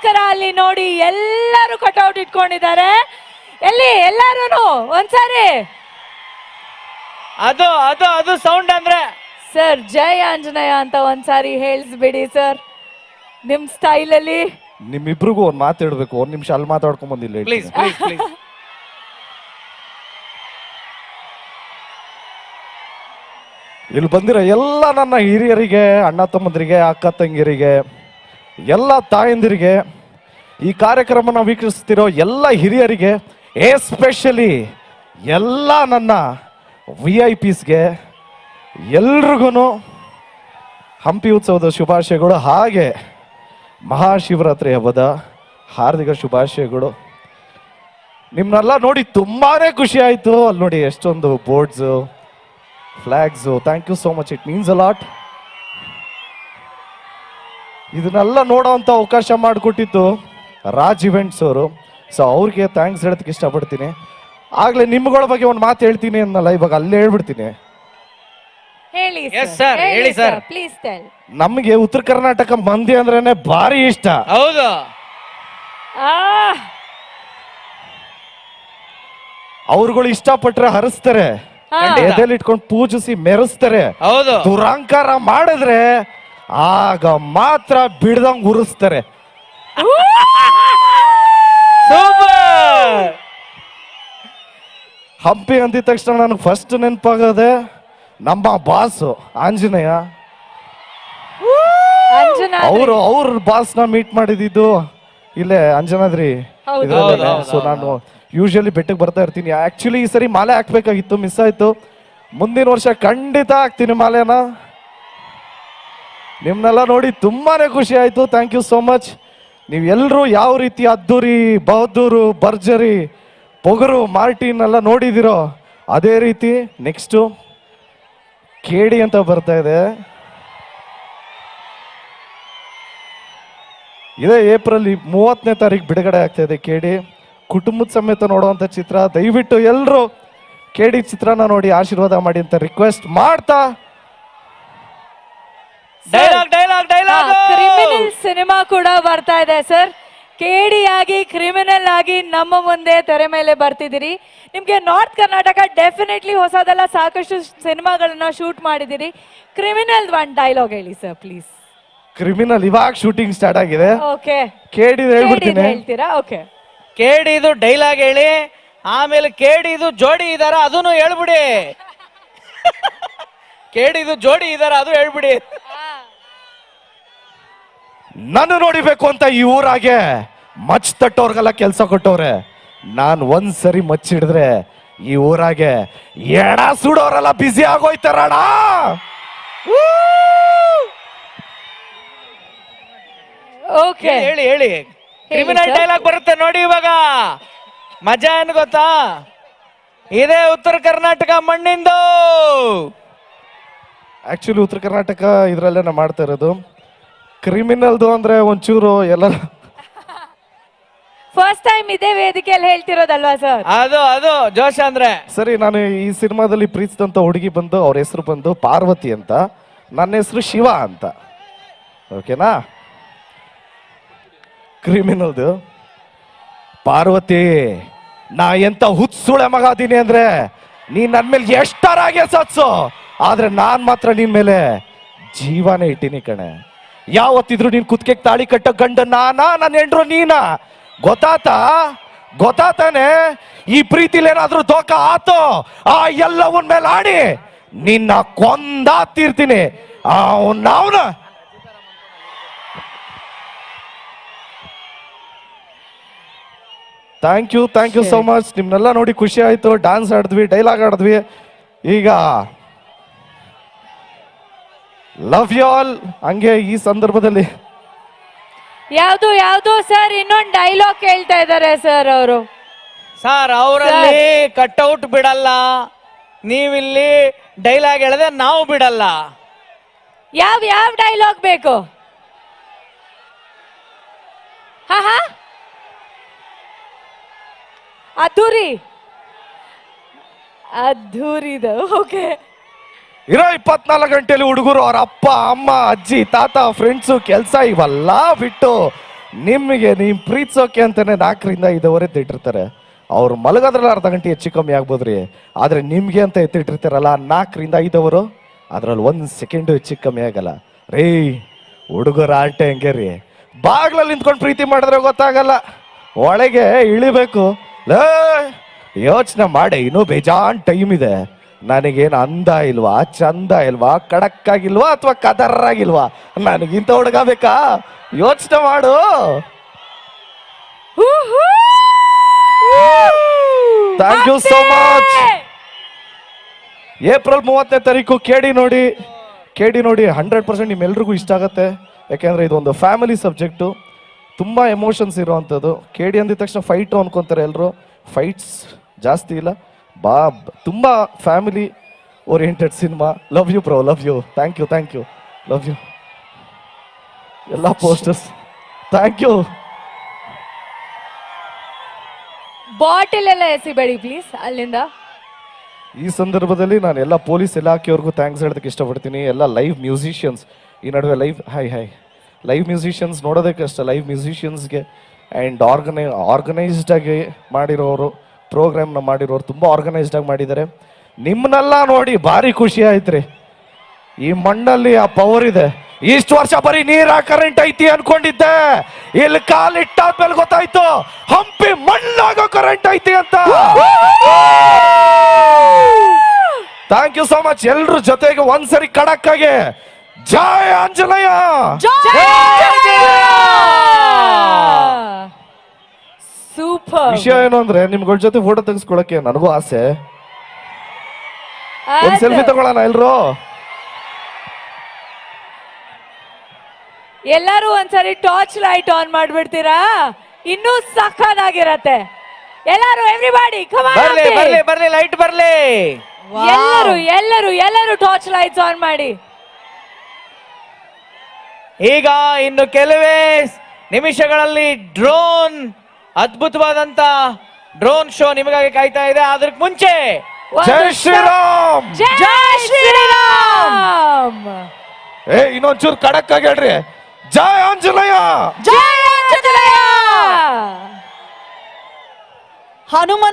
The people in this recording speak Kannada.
ನಿಮ್ಗೋಸ್ಕರ ಅಲ್ಲಿ ನೋಡಿ ಎಲ್ಲರೂ ಕಟೌಟ್ ಇಟ್ಕೊಂಡಿದ್ದಾರೆ. ಎಲ್ಲಿ ಎಲ್ಲಾರು ಒಂದ್ಸಾರಿ ಅದು ಅದು ಅದು ಸೌಂಡ್ ಅಂದ್ರೆ ಸರ್ ಜೈ ಆಂಜನೇಯ ಅಂತ ಒಂದ್ಸಾರಿ ಹೇಳಿಸ್ಬಿಡಿ ಸರ್ ನಿಮ್ ಸ್ಟೈಲ್ ಅಲ್ಲಿ. ನಿಮ್ಮಿಬ್ರಿಗೂ ಒಂದ್ ಮಾತಾಡ್ಬೇಕು, ಒಂದ್ ನಿಮಿಷ ಅಲ್ಲಿ ಮಾತಾಡ್ಕೊಂಡ್ ಬಂದಿಲ್ಲ. Please please please. ಇಲ್ಲಿ ಬಂದಿರೋ ಎಲ್ಲ ನನ್ನ ಹಿರಿಯರಿಗೆ, ಅಣ್ಣ ತಮ್ಮಂದಿರಿಗೆ, ಅಕ್ಕ ತಂಗಿಯರಿಗೆ, ಎಲ್ಲ ತಾಯಂದಿರಿಗೆ, ಈ ಕಾರ್ಯಕ್ರಮನ ವೀಕ್ಷಿಸ್ತಿರೋ ಎಲ್ಲ ಹಿರಿಯರಿಗೆ, ಎಸ್ಪೆಷಲಿ ಎಲ್ಲ ನನ್ನ VIP ಗೆ ಎಲ್ರಿಗೂ ಹಂಪಿ ಉತ್ಸವದ ಶುಭಾಶಯಗಳು, ಹಾಗೆ ಮಹಾಶಿವರಾತ್ರಿ ಹಬ್ಬದ ಹಾರ್ದಿಕ ಶುಭಾಶಯಗಳು. ನಿಮ್ಮನ್ನೆಲ್ಲ ನೋಡಿ ತುಂಬಾನೇ ಖುಷಿ ಆಯ್ತು. ಅಲ್ಲಿ ನೋಡಿ ಎಷ್ಟೊಂದು boards, flags. Thank you so much, it means a lot. ಇದನ್ನೆಲ್ಲ ನೋಡೋವಂಥ ಅವಕಾಶ ಮಾಡಿಕೊಟ್ಟಿತ್ತು ರಾಜ್ ಇವೆಂಟ್ಸ್ ಅವರು. ಸೊ ಅವ್ರಿಗೆ ಥ್ಯಾಂಕ್ಸ್ ಹೇಳೋದಕ್ಕೆ ಇಷ್ಟಪಡ್ತೀನಿ. ಆಗ್ಲೇ ನಿಮ್ಗಳ ಬಗ್ಗೆ ಒಂದು ಮಾತು ಹೇಳ್ತೀನಿ ಅನ್ನಲ್ಲ, ಇವಾಗ ಅಲ್ಲೇ ಹೇಳ್ಬಿಡ್ತೀನಿ. ಹೇಳಿ Yes, sir. ಹೇಳಿ, sir. Please tell. ನಮಗೆ ಉತ್ತರ ಕರ್ನಾಟಕ ಮಂದಿ ಅಂದ್ರೇನೆ ಭಾರಿ ಇಷ್ಟ. ಹೌದು. ಅವ್ರುಗಳು ಇಷ್ಟಪಟ್ರೆ ಹರಿಸ್ತಾರೆ, ಎದೆಲ್ಲಿ ಇಟ್ಕೊಂಡು ಪೂಜಿಸಿ ಮೆರೆಸ್ತಾರೆ. ಹೌದು. ದುರಂಕಾರ ಮಾಡಿದ್ರೆ ಆಗ ಮಾತ್ರ ಬಿಡ್ದಂಗ್ ಉರಿಸ್ತಾರೆ. ಸೂಪರ್. ಹಂಪಿ ಅಂದಿದ ತಕ್ಷಣ ನನಗೆ ಫಸ್ಟ್ ನೆನಪಾಗದೆ ನಮ್ಮ ಬಾಸು ಆಂಜನೇಯ. ಅವ್ರ ಬಾಸ್ನ ಮೀಟ್ ಮಾಡಿದ್ದು ಇಲ್ಲೇ ಅಂಜನಾದ್ರಿ. ಸೊ ನಾನು ಯೂಶಲಿ ಬೆಟ್ಟಕ್ಕೆ ಬರ್ತಾ ಇರ್ತೀನಿ. ಆಕ್ಚುಲಿ ಈ ಸರಿ ಮಾಲೆ ಹಾಕ್ಬೇಕಾಗಿತ್ತು, ಮಿಸ್ ಆಯ್ತು. ಮುಂದಿನ ವರ್ಷ ಖಂಡಿತ ಹಾಕ್ತೀನಿ ಮಾಲೆನ. ನಿಮ್ನೆಲ್ಲ ನೋಡಿ ತುಂಬಾನೇ ಖುಷಿ ಆಯ್ತು. Thank you so much. ನೀವೆಲ್ಲರೂ ಯಾವ ರೀತಿ ಅದ್ದೂರಿ, ಬಹದ್ದೂರು, ಭರ್ಜರಿ, ಪೊಗರು, ಮಾರ್ಟಿನ್ ಎಲ್ಲ ನೋಡಿದಿರೋ ಅದೇ ರೀತಿ ನೆಕ್ಸ್ಟು ಕೇಡಿ ಅಂತ ಬರ್ತಾ ಇದೆ. ಇದೇ ಏಪ್ರಿಲ್ 30ನೇ ತಾರೀಕು ಬಿಡುಗಡೆ ಆಗ್ತಾ ಇದೆ ಕೇಡಿ. ಕುಟುಂಬದ ಸಮೇತ ನೋಡುವಂತ ಚಿತ್ರ. ದಯವಿಟ್ಟು ಎಲ್ಲರೂ ಕೇಡಿ ಚಿತ್ರನ ನೋಡಿ ಆಶೀರ್ವಾದ ಮಾಡಿ ಅಂತ ರಿಕ್ವೆಸ್ಟ್ ಮಾಡ್ತಾ, dialogue dialogue dialogue. Criminal cinema ಕೂಡ ಬರ್ತಾ ಇದೆ ಸರ್. ಕೇಡಿಯಾಗಿ ಕ್ರಿಮಿನಲ್ ಆಗಿ ನಮ್ಮ ಮುಂದೆ ತೆರೆ ಮೇಲೆ ಬರ್ತಿದ್ದೀರಿ. ನಿಮ್ಗೆ ನಾರ್ತ್ ಕರ್ನಾಟಕ ಡೆಫಿನೆಟ್ಲಿ ಹೊಸದೆಲ್ಲ ಸಾಕಷ್ಟು ಸಿನಿಮಾಗಳನ್ನ ಶೂಟ್ ಮಾಡಿದಿರಿ. ಕ್ರಿಮಿನಲ್ ಒನ್ ಡೈಲಾಗ್ ಹೇಳಿ ಸರ್ ಪ್ಲೀಸ್. ಕ್ರಿಮಿನಲ್ ಇವಾಗ ಶೂಟಿಂಗ್ ಸ್ಟಾರ್ಟ್ ಆಗಿದೆ. ಓಕೆ, ಕೇಡಿ ಹೇಳ್ಬಿಡ್ತೀನಿ. ಹೇಳ್ತೀರಾ? ಓಕೆ. ಕೇಡಿದು ಡೈಲಾಗ್ ಹೇಳಿ, ಆಮೇಲೆ ಕೇಡಿದು ಜೋಡಿ ಇದಾರ ಅದನ್ನು ಹೇಳ್ಬಿಡಿ. ಕೇಡಿದು ಜೋಡಿ ಇದಾರ ಅದು ಹೇಳ್ಬಿಡಿ. ನಾನು ನೋಡಿಬೇಕು ಅಂತ ಈ ಊರಾಗೆ ಮಚ್ ತಟ್ಟೋರ್ಗೆಲ್ಲ ಕೆಲಸ ಕೊಟ್ಟವ್ರೆ. ನಾನು ಒಂದ್ಸರಿ ಮಚ್ಚಿಡಿದ್ರೆ ಈ ಊರಾಗೆ ಎಡ ಸುಡೋರೆಲ್ಲ ಬ್ಯುಸಿ ಆಗೋಯ್ತಾರಣ. ಓಕೆ, ಹೇಳಿ ಹೇಳಿ. ಕ್ರಿಮಿನಲ್ ಡೈಲಾಗ್ ಬರುತ್ತೆ ನೋಡಿ ಇವಾಗ. ಮಜಾ ಏನ್ ಗೊತ್ತಾ? ಇದೇ ಉತ್ತರ ಕರ್ನಾಟಕ ಮಣ್ಣಿಂದು. ಆಕ್ಚುಲಿ ಉತ್ತರ ಕರ್ನಾಟಕ ಇದ್ರಲ್ಲೇ ನಾ ಮಾಡ್ತಾ ಇರೋದು. ಕ್ರಿಮಿನಲ್ದು ಅಂದ್ರೆ ಒಂಚೂರು ಎಲ್ಲ ಫಸ್ಟ್ ಟೈಮ್ ಇದೇ ವೇದಿಕೆಯಲ್ಲಿ ಹೇಳ್ತಿರೋದಲ್ವಾ ಸರ್? ಅದು ಅದು ಜೋಶ್ ಅಂದ್ರೆ. ಸರಿ, ನಾನು ಈ ಸಿನಿಮಾದಲ್ಲಿ ಪ್ರೀತಿಸಿದಂತ ಹುಡುಗಿ ಬಂದು ಅವ್ರ ಹೆಸರು ಬಂದು ಪಾರ್ವತಿ ಅಂತ, ನನ್ನ ಹೆಸರು ಶಿವ ಅಂತ. ಓಕೆನಾ? ಕ್ರಿಮಿನಲ್ದು ಪಾರ್ವತಿ, ನಾ ಎಂತ ಹುಚ್ಚುಳೆ ಮಗ ಅದೀನಿ ಅಂದ್ರೆ ನೀನ್ ನನ್ ಮೇಲೆ ಎಷ್ಟರಾಗೆ ಸತ್ಸು, ಆದ್ರೆ ನಾನ್ ಮಾತ್ರ ನಿನ್ ಮೇಲೆ ಜೀವನೇ ಇಟ್ಟಿನಿ ಕಣೆ. ಯಾವತ್ತಿದ್ರು ನೀನ್ ಕುತ್ಕೆ ತಾಳಿ ಕಟ್ಟ ಗಂಡ ನಾನಾ, ನನ್ನ ಹೆಂಡ್ರು ನೀನಾ? ಗೊತ್ತಾತಾನೆ? ಈ ಪ್ರೀತಿಲಿ ಏನಾದ್ರೂ ದೋಖ ಆತೋ ಆ ಎಲ್ಲವನ್ ಮೇಲೆ ಆಡಿ ನಿನ್ನ ಕೊಂದಾತಿರ್ತೀನಿ. ಅವನ ಥ್ಯಾಂಕ್ ಯು ಸೋ ಮಚ್. ನಿಮ್ನೆಲ್ಲ ನೋಡಿ ಖುಷಿ ಆಯ್ತು. ಡ್ಯಾನ್ಸ್ ಆಡಿದ್ವಿ, ಡೈಲಾಗ್ ಆಡಿದ್ವಿ. ಈಗ ಲವ್ ಯು ಆಲ್. ಹಂಗೆ ಈ ಸಂದರ್ಭದಲ್ಲಿ ಯಾವ್ದು ಸರ್ ಇನ್ನೊಂದು ಡೈಲಾಗ್ ಕೇಳ್ತಾ ಇದ್ದಾರೆ ಸರ್ ಅವರು. ಸರ್ ಅವರಲ್ಲಿ ಕಟ್ಔಟ್ ಬಿಡಲ್ಲ, ನೀವಿಲ್ಲಿ ಡೈಲಾಗ್ ಹೇಳಿದ್ರೆ ನಾವು ಬಿಡಲ್ಲ. ಯಾವ ಡೈಲಾಗ್ ಬೇಕು? ಹಾ ಅದ್ದೂರಿದ. ಓಕೆ, ಇರೋ 24 ಗಂಟೆಲಿ ಹುಡುಗರು ಅವ್ರ ಅಪ್ಪ ಅಮ್ಮ ಅಜ್ಜಿ ತಾತ ಫ್ರೆಂಡ್ಸು ಕೆಲಸ ಇವೆಲ್ಲ ಬಿಟ್ಟು ನಿಮಗೆ ನೀವು ಪ್ರೀತಿಸೋಕೆ ಅಂತಾನೆ 4ರಿಂದ 5 ಎತ್ತಿಟ್ಟಿರ್ತಾರೆ. ಅವ್ರು ಮಲಗೋದ್ರಲ್ಲಿ ಅರ್ಧ ಗಂಟೆ ಹೆಚ್ಚು ಕಮ್ಮಿ ಆಗ್ಬೋದ್ರಿ, ಆದ್ರೆ ನಿಮ್ಗೆ ಅಂತ ಎತ್ತಿಟ್ಟಿರ್ತಾರಲ್ಲ 4ರಿಂದ 5 ಅದ್ರಲ್ಲಿ 1 ಸೆಕೆಂಡು ಹೆಚ್ಚು ಕಮ್ಮಿ ಆಗಲ್ಲ ರೀ. ಹುಡುಗರ ಆಟೆ ಹಂಗೆ ರೀ, ಬಾಗ್ಲಲ್ಲಿ ನಿಂತ್ಕೊಂಡು ಪ್ರೀತಿ ಮಾಡಿದ್ರೆ ಗೊತ್ತಾಗಲ್ಲ, ಒಳಗೆ ಇಳಿಬೇಕು. ಲೇ ಯೋಚನೆ ಮಾಡಿ, ಇನ್ನೂ ಬೇಜಾನ್ ಟೈಮ್ ಇದೆ. ನನಗೇನು ಅಂದ ಇಲ್ವಾ, ಚಂದ ಇಲ್ವಾ, ಖಡಕ್ ಆಗಿಲ್ವಾ ಅಥವಾ ಕದರ್ರಾಗಿಲ್ವಾ, ನನಗಿಂತ ಹುಡುಗ ಬೇಕಾ? ಯೋಚನೆ ಮಾಡು. Thank you so much. April 30ನೇ ತಾರೀಕು ಕೇಡಿ ನೋಡಿ 100% ನಿಮ್ಮೆಲ್ರಿಗೂ ಇಷ್ಟ ಆಗುತ್ತೆ. ಯಾಕೆಂದ್ರೆ ಇದೊಂದು ಫ್ಯಾಮಿಲಿ ಸಬ್ಜೆಕ್ಟು, ತುಂಬ ಎಮೋಷನ್ಸ್ ಇರುವಂಥದ್ದು. ಕೇಡಿ ಅಂದಿದ ತಕ್ಷಣ ಫೈಟು ಅನ್ಕೊಂತಾರೆ ಎಲ್ಲರೂ, ಫೈಟ್ಸ್ ಜಾಸ್ತಿ ಇಲ್ಲ, ತುಂಬ family oriented cinema. Love you bro, love you, thank you, love you. ಎಲ್ಲ ಪೋಸ್ಟರ್ಸ್ ಥ್ಯಾಂಕ್ ಯು. ಬಾಟಿಲ್ ಎಲ್ಲ ಎಸಿಬೇಡಿ ಪ್ಲೀಸ್ ಅಲ್ಲಿಂದ. ಈ ಸಂದರ್ಭದಲ್ಲಿ ನಾನು ಎಲ್ಲ ಪೊಲೀಸ್ ಇಲಾಖೆಯವ್ರಿಗೂ ಥ್ಯಾಂಕ್ಸ್ ಹೇಳೋದಕ್ಕೆ ಇಷ್ಟಪಡ್ತೀನಿ. ಎಲ್ಲ ಲೈವ್ ಮ್ಯೂಸಿಷಿಯನ್ಸ್, ಈ ನಡುವೆ ಲೈವ್ ಮ್ಯೂಸಿಷಿಯನ್ಸ್ ನೋಡೋದಕ್ಕೆ ಅಷ್ಟೇ, ಲೈವ್ ಮ್ಯೂಸಿಷಿಯನ್ಸ್ಗೆ ಆ್ಯಂಡ್ ಆರ್ಗನೈಸ್ಡ್ ಆಗಿ ಮಾಡಿರೋರು, ಪ್ರೋಗ್ರಾಮ್ನ ಮಾಡಿರೋರು ತುಂಬ ಆರ್ಗನೈಸ್ಡ್ ಆಗಿ ಮಾಡಿದ್ದಾರೆ. ನಿಮ್ಮನ್ನೆಲ್ಲ ನೋಡಿ ಭಾರಿ ಖುಷಿ ಆಯ್ತು ರೀ. ಈ ಮಣ್ಣಲ್ಲಿ ಆ ಪವರ್ ಇದೆ. ಇಷ್ಟು ವರ್ಷ ಬರೀ ನೀರ ಕರೆಂಟ್ ಐತಿ ಅನ್ಕೊಂಡಿದ್ದೆ, ಇಲ್ಲಿ ಕಾಲಿಟ್ಟಾದ್ಮೇಲೆ ಗೊತ್ತಾಯ್ತು ಹಂಪಿ ಮಣ್ಣಾಗೋ ಕರೆಂಟ್ ಐತಿ ಅಂತ. Thank you so much. ಎಲ್ರ ಜೊತೆಗೆ ಒಂದ್ಸರಿ ಖಡಕ್ ಆಗಿ ಜೈ ಆಂಜನೇಯ. ಸೂಪರ್. ವಿಷಯ ಏನು ಅಂದ್ರೆ ನಿಮ್ಗಳ ಜೊತೆ ಫೋಟೋ ತೆಗೆಸ್ಕೊಳಕ್ಕೆ ನನಗೂ ಆಸೆ. ಒಂದ್ ಸೆಲ್ಫಿ ತಗೊಳ್ಳೋಣ ಎಲ್ರು? ಎಲ್ಲರೂ ಒಂದ್ಸರಿ ಟಾರ್ಚ್ ಲೈಟ್ ಆನ್ ಮಾಡ್ಬಿಡ್ತೀರಾ? ಇನ್ನೂ ಸಖತ್ತಾಗಿರತ್ತೆ. ಎಲ್ಲರೂ ಎವ್ರಿಬಾಡಿ ಕಮ್ ಆನ್. ಬರ್ಲಿ ಲೈಟ್ ಬರ್ಲಿ. ಎಲ್ಲರೂ ಟಾರ್ಚ್ ಲೈಟ್ಸ್ ಆನ್ ಮಾಡಿ. ಈಗ ಇನ್ನು ಕೆಲವೇ ನಿಮಿಷಗಳಲ್ಲಿ ಅದ್ಭುತವಾದಂತ ಡ್ರೋನ್ ಶೋ ನಿಮಗಾಗಿ ಕಾಯ್ತಾ ಇದೆ. ಅದಕ್ಕೆ ಮುಂಚೆ ಜೈ ಶ್ರೀರಾಮ್. ಜೈ ಶ್ರೀರಾಮ್. ಇನ್ನೊಂಚೂರು ಖಡಕ್ ಆಗಿ ಹೇಳ್ರಿ, ಜೈ ಆಂಜನೇಯ. ಜೈ ಆಂಜನೇಯ. ಹನುಮನ್